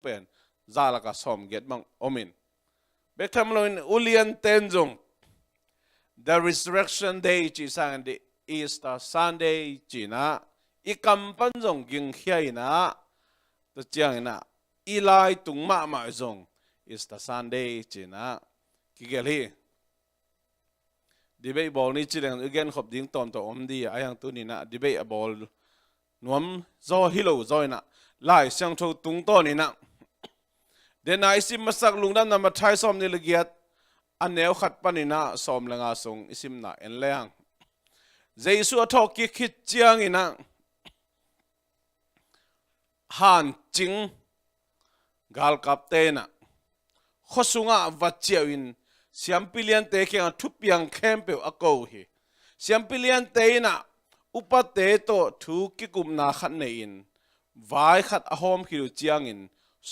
pen zalaka som get mang omin bektham loin ulian tenjong the resurrection day chi sang the Easter Sunday chi na ikam panjong ging hiai na to chiang na ilai tung ma ma zong Easter Sunday chi na kigel hi debate ball ni chileng again khop ding tom to om di ayang tu ni na debate ball nuam zo hilo zo na lai sang tho tung to ni na den ai sim masak lungdam na ma thai som ni legiat aneu khat panina som langa sung isim na en leang jesu athok ki khit chiang ina han ching gal kapte na khosunga vachiawin siampilian te ke thupiang khempe ako hi siampilian te na upate to thu ki kumna khat nein vai khat ahom khiru chiangin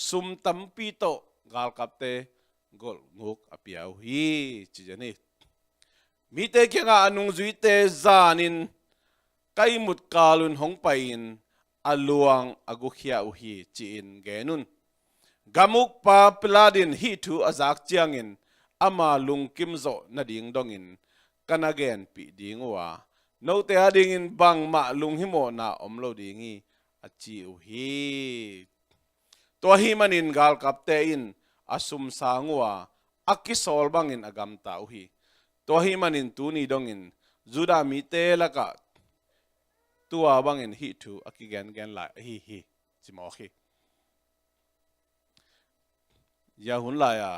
sum tampi to gal kapte gol nguk apiau hi chijani mi te ke nga anung zui te zanin kaimut kalun hongpain aluang agukhia uhi chin genun gamuk pa pladin hi thu azak chiangin ama lungkim zo na ding dongin kanagen pi dingwa no te ading bang ma lunghimo na omlo dingi achi uhi to hi manin gal kapte in asum sangwa akisol bangin agam ta uhi to hi manin tuni dongin juda mi te laka tua bangin hi thu akigen gen la hi chimo hi ya hun la ya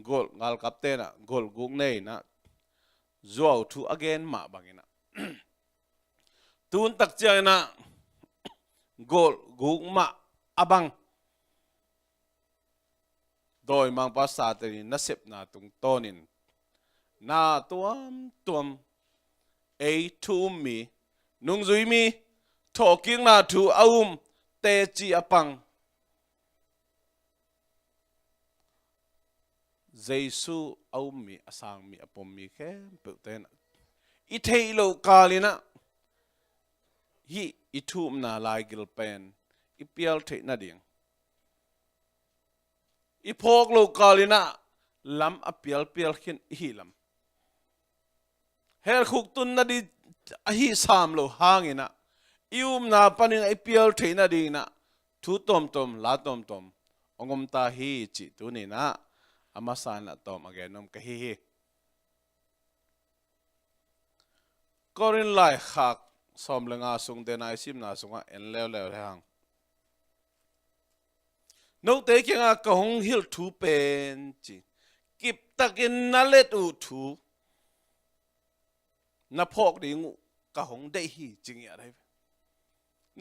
gol ngal kapte na gol guk nei na zuaw thu again ma bangina tun tak chiang na gol guk ma abang doi mang pa sa te na sep na tung tonin na tuam a tu mi nung zui mi talking na thu te chi apang Jesu mi asang mi apom mi ke puten I thei lo kalina hi itum na lai gil pen I pial thei na ding I phok lo kalina lam apial pial khin hi lam her khuk tun na di hi sam lo hangina na panin I pial thei na ding na thu tom la tom ongom ta hi chi tu ni na amasan la tom again ka hi korin lai khak som lenga sung den ai sim na sunga en lew hang no te ke nga ka hong hil thu pen chi kip takin na let u thu na phok ding ka hong dei hi ching ya dai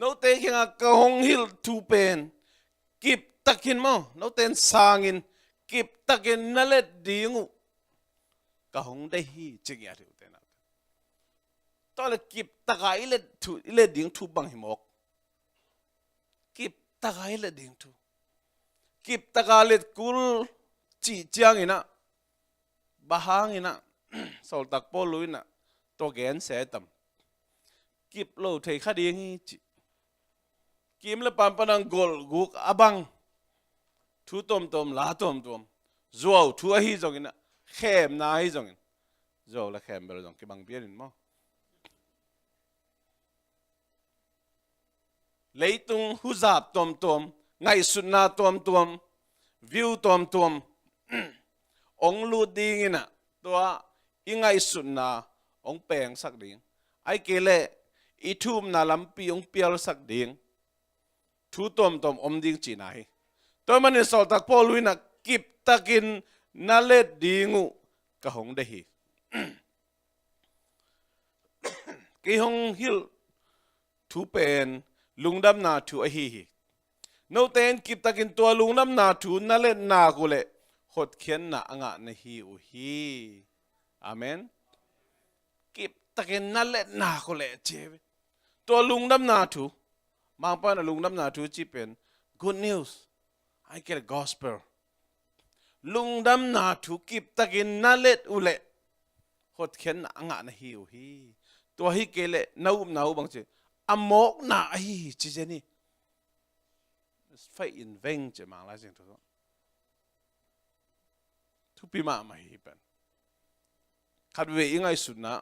no te ke nga ka hong hil thu pen kip takin mo no ten sangin kip takin na let ding ka hong dei hi ching ya dai to le kip takai le ding thu bang himok kip takai le ding thu kip takalet kul chi chiang ina bahang ina sol tak po luina to gen se tam kip lo thei khading hi chi kim le pam panang gol guk abang thu tom la tom zuaw thu hi jong ina khem na hi jong zo la khem bel jong ki bang pian mo leitung huzap tom ngai sunna tom view tom ong lu ding ina toa ingai sunna ong peng sak ding ai kele ithum na lampi ong pial sak ding thu tom om ding chi nai to man sol tak po luina kip takin na let dingu ka hong de hi ki hong hil thu pen lungdam na thu a hi no ten kip takin to lungnam na thu na let na kule hot khian na anga na hi u hi amen kip takin na let na kule che to lungnam na thu mang pa na lungnam na thu chi pen good news I get a gospel lungdam na thu kip takin na let ule hot khian na anga na hi u hi to hi kele nau bang che amok na hi chi jeni phải in veng chỉ mang lại xem thôi thu pi mà hi pen khát về những ai sụt na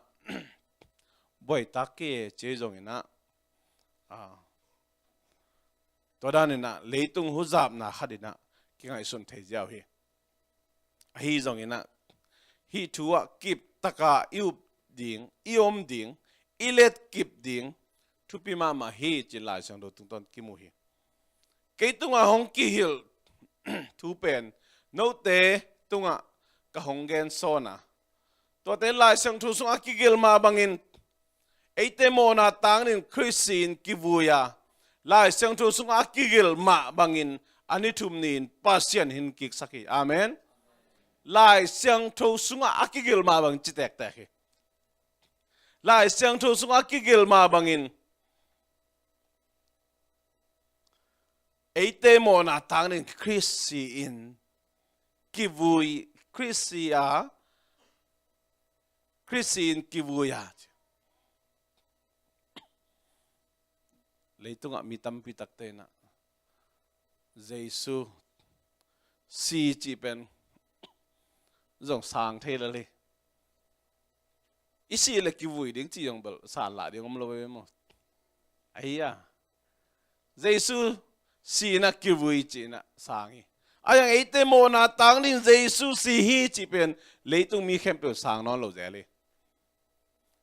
boy ta kia chế giống ina tôi đang na lấy tung hú dạp na khát na cái ai sụt thấy giàu hi giống ina hi thua kịp taka yêu ding iom ding ilet kịp ding thu pi mà hi chỉ lại sang đồ tung ton kim hi cái tung hong ki hil thu pen nô te tung ka hong gen sona to te lai sang thu sung akigil ma bangin eite mo na tang nin Christian kivuya lai sang thu sung akigil ma bangin ani thum nin pasien hin kik saki amen lai sang thu sung akigil ma bang chitek ta hi lai sang thu sung akigil ma bangin eite mo na tang nin Christian kivui Christian kivuya lấy tung mi tâm pi tắc tên na Giêsu si chỉ pen dòng sang thế là li isi là kivui tiếng chỉ dòng bel sàn lại tiếng ông lôi mà ấy à Giêsu si na kivui chỉ na sang hi ayang ite mo na tang din Giêsu si hi chỉ pen lấy tung mi khem pel sang non lo dễ li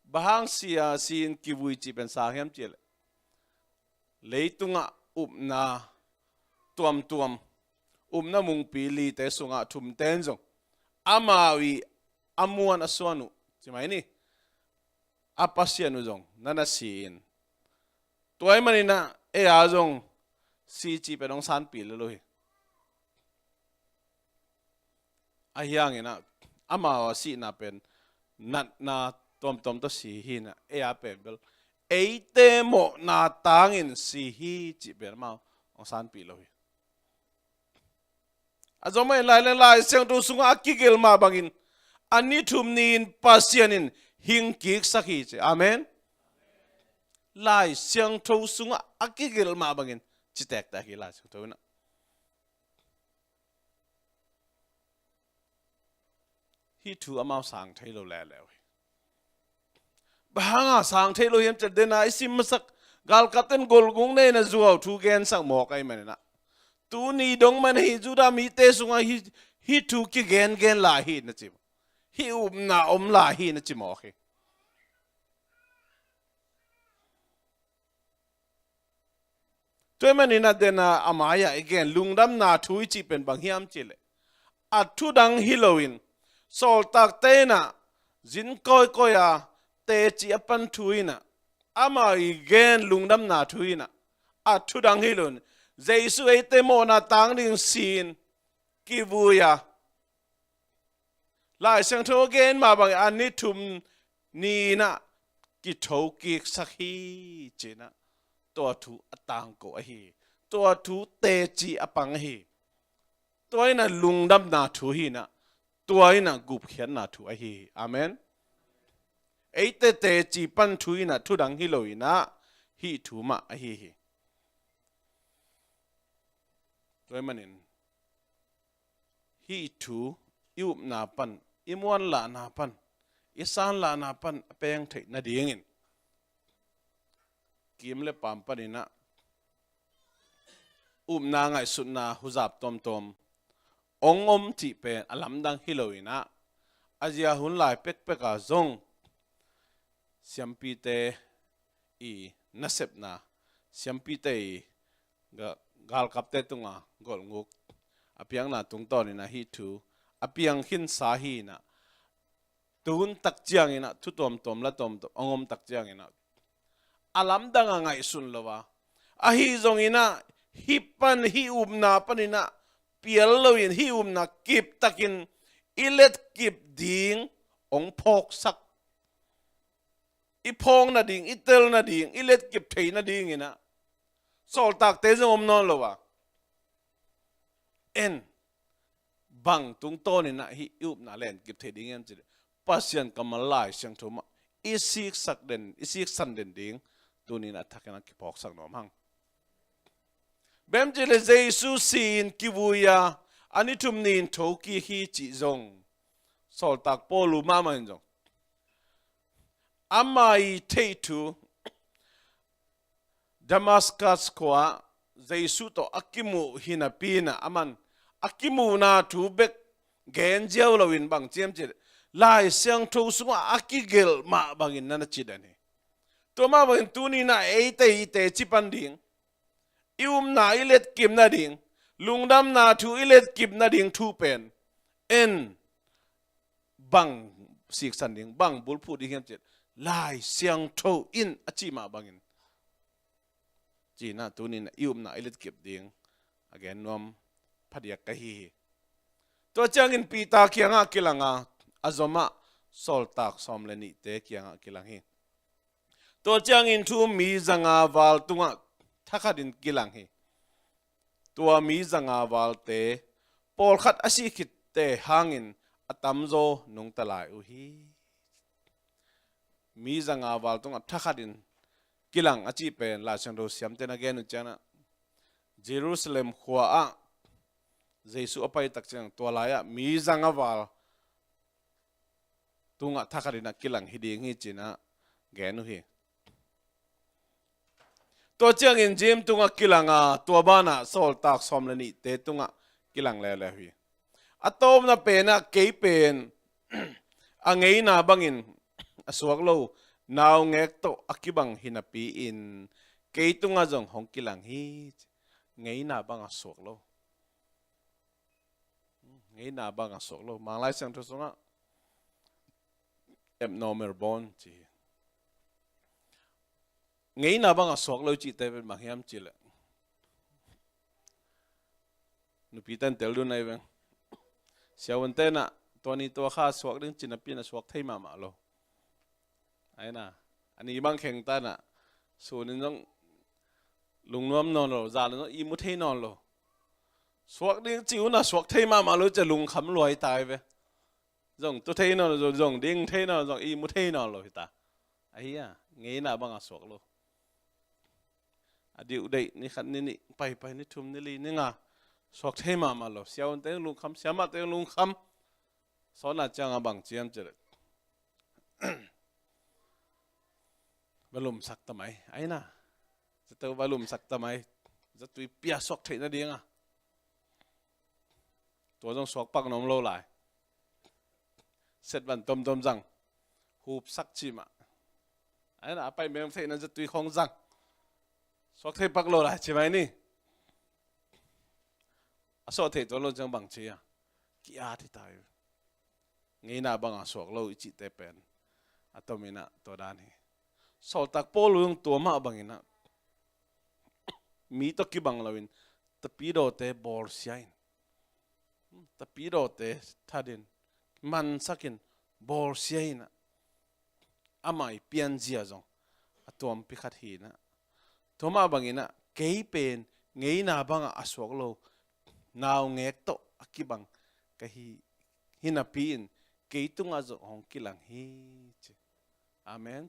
bahang sia sin kivui chỉ pen sang hem chỉ lấy tung na tuam na mung pi li te sunga thum ten zong amawi amuan aswanu chỉ mai ni apasianu zong nana sin toy manina e a zong si chỉ pen ong san pi lo hi ahyang ina ama si na pen nat na tom to si hi na e a pen bel eite mo na tangin si hi chi ber ma ong san pi lo hi azomai lai seng tu sunga akigel ma bangin ani thum nin pasianin hing kik sakhi che amen lai seng tu sunga akigel ma bangin chi tek ta hi la chu na hi thu amao sang thai lo le bahanga sang thai lo yem chat dena isim masak gal kapten gol gung ne na zuaw thu gen sang mo kai man na tu ni dong man hi juda mi te sunga hi thu ki gen la hi na chim hi na la hi na chim okay toy man ina dena amaya again lungdam na thui chi pen bang hiam chile a thu dang Halloween sol tak te na zin koi a te chi apan thui na ama igen lungdam na thui na a thu dang hilon Giêsu ete mo na tang ding sin kivuya lai sang tho gen ma bang ani thum ni na ki tho ki sakhi china to thu atang ko hi to thu te chi apang hi toy na lungdam na thu hi na toy na gup khian na thu hi amen eite te chi pan thu na thu dang hi loi na hi thu ma hi toy manin hi thu yu na pan imwan la na pan isan la na pan peng thei na dingin kim le pam panina na ngai sun na huzap tom ongom ti pe alam dang hiloina azia hun lai pek a zong siampi te i nasep na siampi te gal kapte tunga gol nguk apiang na tung ton na hi thu apiang hin sa hi na tun tak chiang ina thu tom la tom ongom tak chiang ina alam dang ngai sun lowa a hi zong ina hi pan hi na panina pial loin hi na kip takin ilet kip ding ong phok sak i phong na ding itel na ding ilet kip thei na ding ina sol tak te zong non lowa en bang tung ton ina hi na len kip thei ding em chi pasien kamalai sang thoma isik sak den isik san den ding tunin athakena ki phok sak nom hang bem chỉ là Giêsu xin kivuya ani thum nin thoki hi chỉ zong sol tak polu mama zong amai theitu Damascus kwa Giêsu to akimu hinapina aman akimu na thu bek gen jiao lawin bang chiam chi lai siang tho sunga akigel ma bangin nana chidani to ma bangin tuni na ite chipan ding na ilet kim na ding lungdam na thu ilet kim na ding thu pen en bang sik san ding bang bulpu ding hem chet lai siang tho in achi ma bangin chỉ na tu ni na na ilit kip ding again nom phadia ka hi to changin pita kianga kilanga azoma sol tak som le ni te kianga kilang hi to changin thu mi zanga wal tunga thakadin kilang hi tua mi zanga wal te pol khat asi khit te hangin atamzo nung talai u hi mi zanga wal tunga thakadin kilang achi pen la chang ro siam ten again chana Jerusalem khwa a Jesu apai tak chang to laya mi zanga wal tunga thakarina kilang hiding hi china genu hi to chang in jim tunga kilanga to bana sol tak somlani te tunga kilang le le hi atom na pena ke pen angei na bangin aswak lo naw ngek to akibang hinapi in ke tunga jong hong kilang hi ngei na bang aswak lo ngei na bang aswak lo manglai sang to songa abnormal bone chi ngei na bang aswak lo chi te ma hiam chi le nu pitan tel du nai bang siawan te na to ni to kha swak ding chin pi na swak thei ma ma lo ai na ani bang kheng ta na su nin jong lung nom non lo za lo i mu thei non lo swak ding chiu na swak thei ma lo cha lung kham loi tai ve jong tu thei non lo jong ding thei non jong i mu thei non lo ta ai ya ngei na bang swak lo adiu dei ni khat ni pai ni thum ni li ni nga swak thei ma lo siawan te lung kham siama te lung kham so na chang bang chiam che balum sak tamai ai na to balum sak tamai za tui pia sok thei na ding a to jong sok pak nom lo lai set ban tom jang hup sak chi ma ai na pai mem thei na za tui khong jang sok thei pak lo lai chi mai ni a so thei to lo jang bang chi a ki a thi tai ngei na bang a sok lo chi te pen atomina to dan hi sol tak polung to ma bangina mi to ki bang lawin tapido te bor siain tapido te thadin man sakin bor siaina amai pian zia jong atom pi khat hi na to ma bangina ke pen ngei na banga aswak lo naw ngek to akibang ka hi hina pin ke tunga zo hong kilang hi amen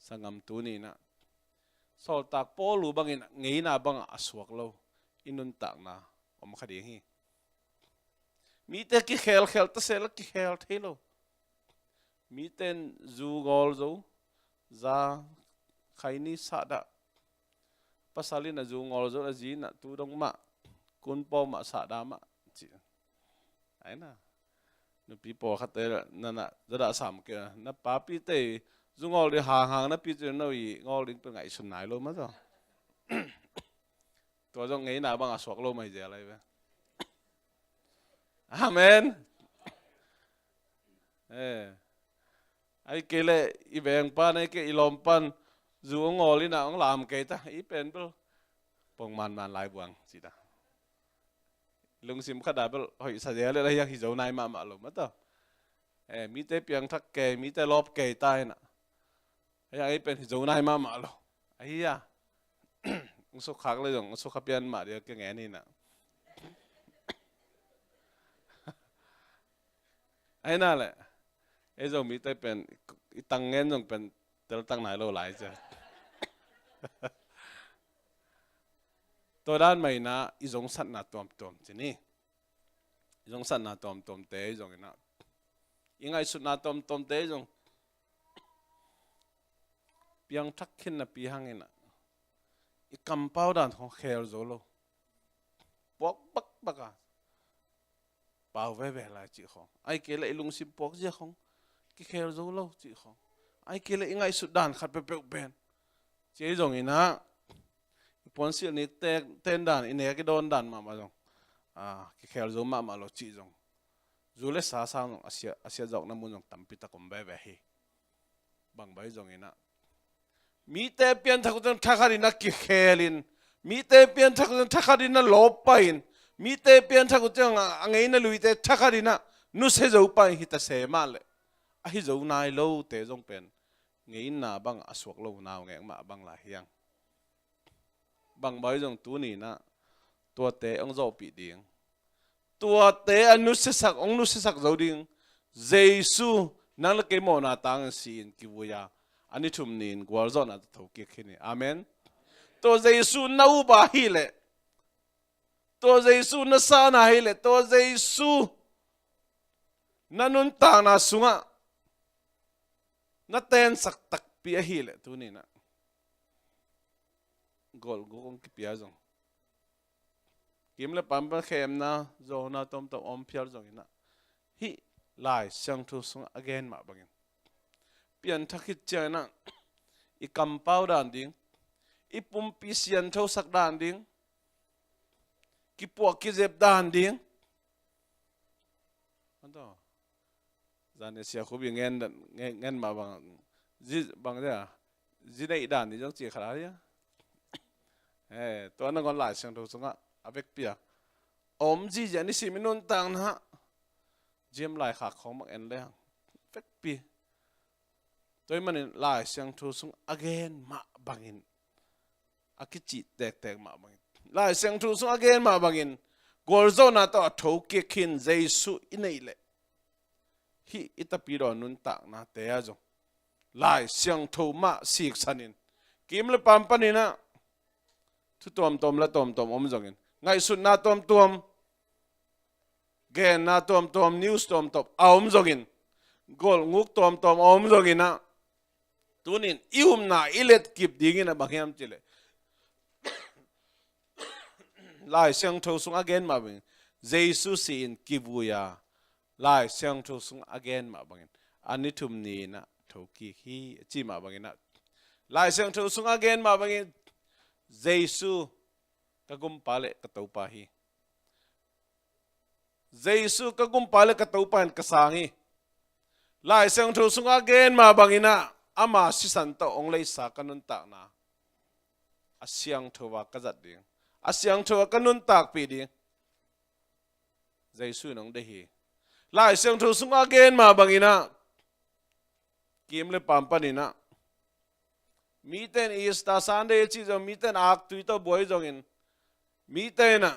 sangam tu ni na sol tak polu bangin ngei na bang aswak lo inun tak na om khadi hi mi te ki khel ta sel ki khel thelo mi ten zu gol zo za khaini sada pasalina zu ngol zo ji na tu dong ma kun po ma sada ma chi ai na nu pi po khate na na da sam ke na pa pi te dung ngol đi hàng nó bây giờ nó bị ngol đi từ ngày xuân này luôn mất rồi tôi trong nghĩ nào bằng à sọt luôn mày giờ lại vậy amen ai kêu lệ i bèn pan ai kêu i lom pan dù ngol đi nào ông làm cái ta i pen bel bông man lại buông gì ta lung sim khát đã bel hỏi sao giờ lại đây yang hijau này mà luôn mất rồi mi te piang thắc kề mi te lop kề tai nè ai pen hijau này mà lo ai ya số khácเลยdong số khác pian mà dia cái nghe ni nè ai na le ai dong mi te pen tăng nghe dong pen tel tăng này lo lại chứ tôi đan mày na izong sat na tom chỉ ni izong sat na tom te izong na ingai sut na tom te izong piang thak khin na pi hangena i kampau dan hong kher zolo pok bak baka bảo về lại chị không ai kể lại lung sim pok gì không cái kher zolo chị không ai kể lại ingai sut dan khat pe pe ben chị zong ina pon sil ni ten dan ine cái don dan mà zong cái kher zo mà lo chị zong zule sa sang asia jok na mun jong tampi ta kom ve hi bang bai jong ina mi te pian thak jong thakari na ki khelin mi te pian thak jong thakari na lop pain mi te pian thak jong angai na lui te thakari na nu se zo pai hi ta se ma le a hi zo nai lo te jong pen ngei na bang aswak lo naw ngek ma bang la hiang bang bai jong tu ni na tua te ong zo pi ding tua te anu se sak ong nu se sak zo ding jesu nang la ke mo na tang sin ki buya ani thum nin gwal zo na tho ki khini amen to jesu nau ba hi le to jesu na sa na hi le to jesu nanun ta na sunga na ten sak tak pi hi le tu ni na gol gong ki pia zong kim le pam pa khem na zo na tom om phiar zong ina hi lai sang thu sung again ma bangin pian thakit chana i kampau dan ding i pum pi sian tho sak dan ding ki puak ki zep dan ding anto zane sia khu bi ngen ma bang ji bang ja ji dai dan ni jong chi khara ya to na gon lai sang thu sung a avec pia om ji ja ni siminun tang na jem lai khak khong mak en le avec pi tôi mình lại sang thu sung again ma bangin akichi tek ma bangin lại sang thu sung again ma bangin golzo na to tho ke khin jesu inei le hi itapi ro nun tak na te a jong lại sang thu ma sik sanin kim le pam panina thu tom la tom om jongin ngai sun na tom gen na tom news tom om jongin gol nguk tom om jongin na tunin na ilet kip dingin na bangyam chile lai sang tho sung again ma bang jesu sin kibuya lai sang tho sung again ma bangin anitum ni na thoki hi chi ma bangin na lai sang tho sung again ma bangin jesu kagum pale kataupa hi jesu kagum pale kataupa an kasangi lai sang tho sung again ma bangina ama si santo ong lei sa kanun tak na asyang thowa kazat ding asyang thowa kanun tak pi ding jesu nong de hi lai syang tho sung again ma bangina kim le pampanina miten is ta sande chi jo miten ak tui to boy jongin miten na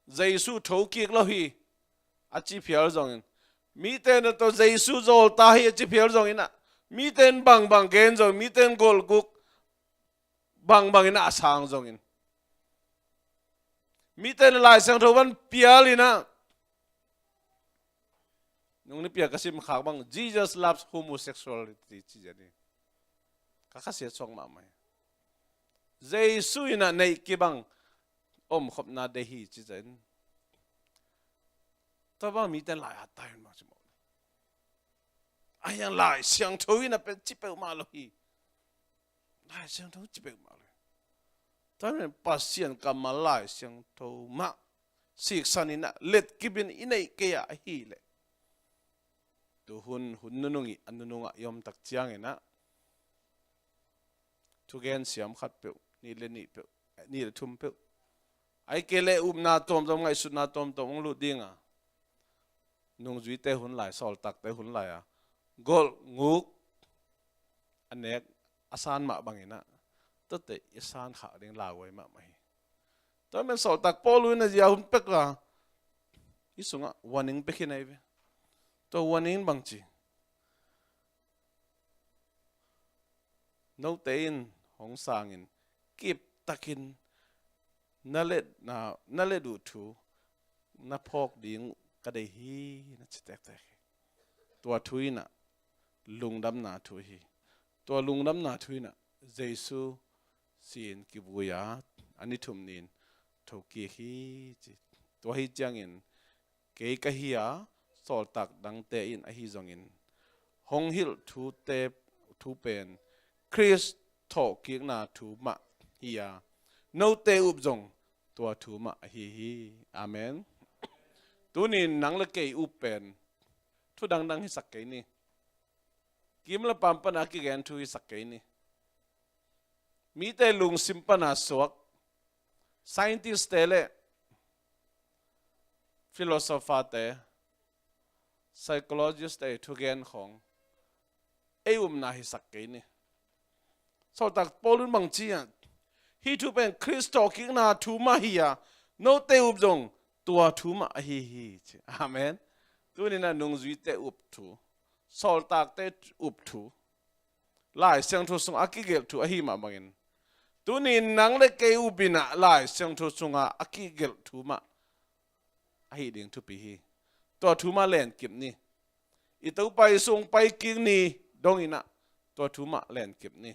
jesu thoki lo hi achi phial jongin miten to jesu zol ta hi chi phial jong ina miten bang gen jong miten gol guk bang ina sang jong in miten lai sang thowan pial ina nung ni pia kasim khak bang Jesus loves homosexuality chi jani ka khasia chong ma mai jesu ina nei ki bang om khop na de hi chi jan ta ba miten lai atai ma chi ayang lai siang thui na pe chi pe ma lo hi lai siang thui chi pe ma lo ta men pasien kam ma lai siang tho ma sik sanina let kibin inei ke ya hi le tu hun nunungi anununga yom tak chiang ena tu gen siam khat pe ni le ni pe ni le thum pe ai ke le na tom ngai su na tom ong lu dinga nung zui te hun lai sol tak te hun lai a gol nguk anek asan ma bangina to te asan kha ding la wai ma mai to men sol tak polu na ya hun pek la isunga warning pe khinai ve to warning bang chi no te in hong sang in kip takin na let du thu na phok ding ka dei hi na chitek tek tua thui na lungdam na thu hi tua lungdam na thui na Jesu sin ki buya ani thum nin thoki hi chi tua hi changin ke ka hi a sol tak dang te in a hi zongin hong hil thu te thu pen Chris tho ki na thu ma hi a no te up zong tua thu ma hi amen tunin nang le ke up pen thu dang hi sak ke ni kim la pam pa na ki gen thu hi sak ke ni mi te lung sim pa na suak scientist te le philosopher te psychologist te thu gen khong na hi sak ke ni so tak polun mang chi hi thu pen Christo ki na thu ma hi ya no te up zong tua thu ma hi amen tu ni na nung zui te up thu sol tak te up thu lai siang thu sung akigel thu hi ma bangin tu ni nang le ke upina lai siang thu sunga akigel thu ma hi ding thu pi hi to thu ma len kip ni I tau pai sung pai king ni dong ina to thu ma len kip ni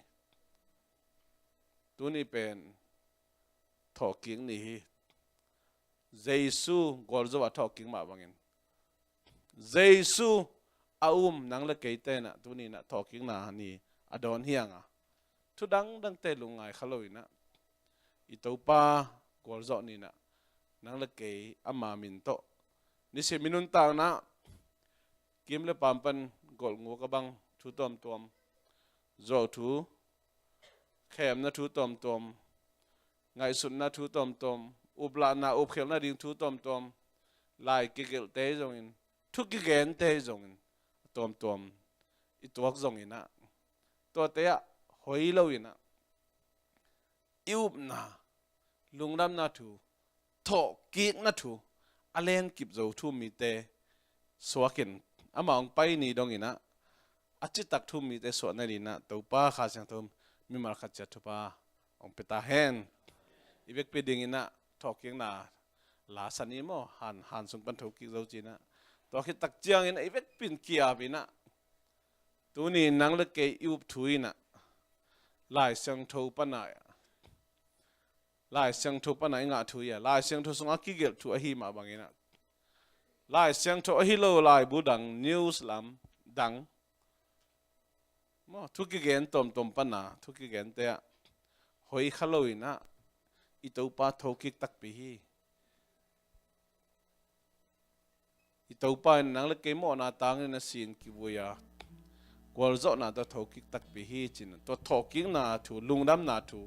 tu ni pen tho king ni hi Jesu gorzo wa tho king ma bangin Jesu nang le ke te na tu ni na tho king na ni adon hianga thu dang te lungai khaloi na I tau pa gorzo ni na nang le ke ama min to ni se minun ta na kim le pampan gol ngo ka bang thu tom zo thu khem na thu tom ngai sun na thu tom ubla na up khem na ding thu tom lai ki gel te zong in thu ki gen te zong in tom I tuak zong ina to te a hoi lo ina iup na lungnam na thu tho ki na thu alen kip zo thu mi te swakin amang pai ni dong ina achi tak thu mi te so na ni na to pa kha sang thum mi mar kha cha thu pa ong peta hen ibek pe ding ina talking na la sani mo han sung pan tho ki zo chi na to khi tak chiang ina ibek pin kia bina tu ni nang le ke yup thui na lai sang tho pa na lai sang tho pa na nga thu ya lai sang tho sung a ki gel thu a hi ma bang ina lai siang tho hi lo lai bu dang news lam dang mo thu ki gen tom pa na thu ki gen te hoi khaloi na I to pa tho ki tak pi hi I to pa nang le ke mo na tang na sin ki buya kwal zo na to tho ki tak pi hi chin to tho ki na thu lungdam na thu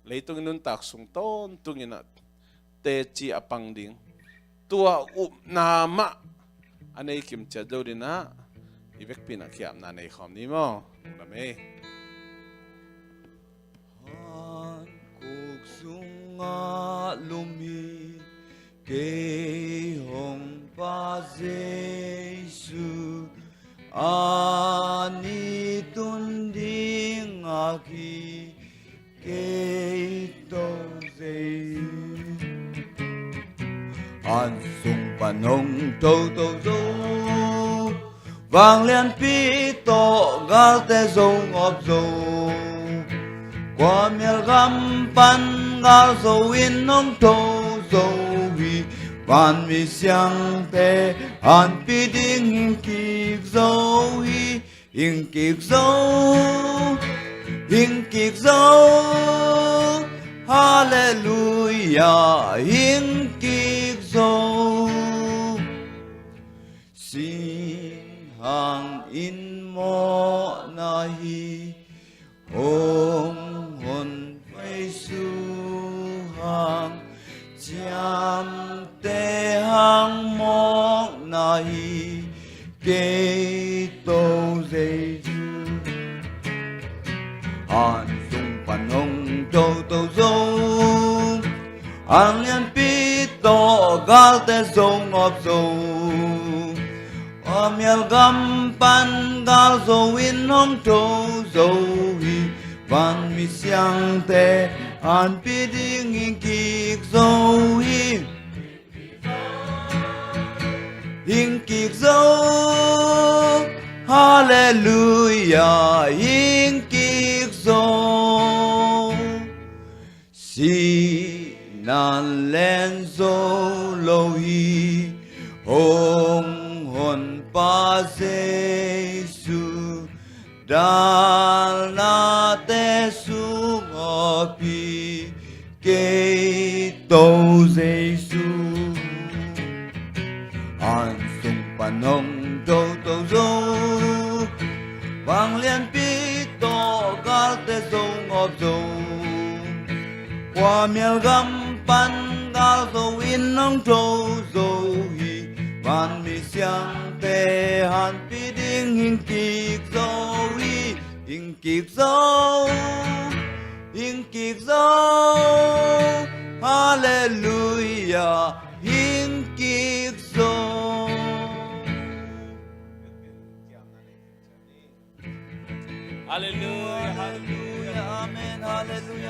leitung nun tak sung ton tungina te chi apang ding tua na ma anei kim cha do dina ibek pina kiam na nei khom ni mo la me han kuk sunga lumi ke hong pa Jesu ani tun ding aki ke to an sung panong tô dô vang liên pi to gal te dâu ngọt dâu qua miel gam pan gal dâu in nong tô dâu vi van mi xiang te an pi ding kik dâu hi in kik dâu hallelujah in kik dâu xin hàng in mo nahi hong hồn phai su hàng cham te hàng mo nahi ke to Jesu an sung panong tô dâu an liên pi to gal te dâu ngọt dâu miel gam pan gal dâu in hong tô dâu hi van mi siang te an pi ding in kik zo hi in kik zo hallelujah in kik zo si nan len zo lo hi hong hon pa Giêsu Đà la te su ngopi kê tô Giêsu an sung panong tô tô dô vang liên pi to gal te dô ngop dô qua miel gam pan gal dô in nong tô dô hi van mi siang te han pi ding hin kik dô hi in kik dô hallelujah in kik dô Hallelujah, hallelujah. Amen, hallelujah.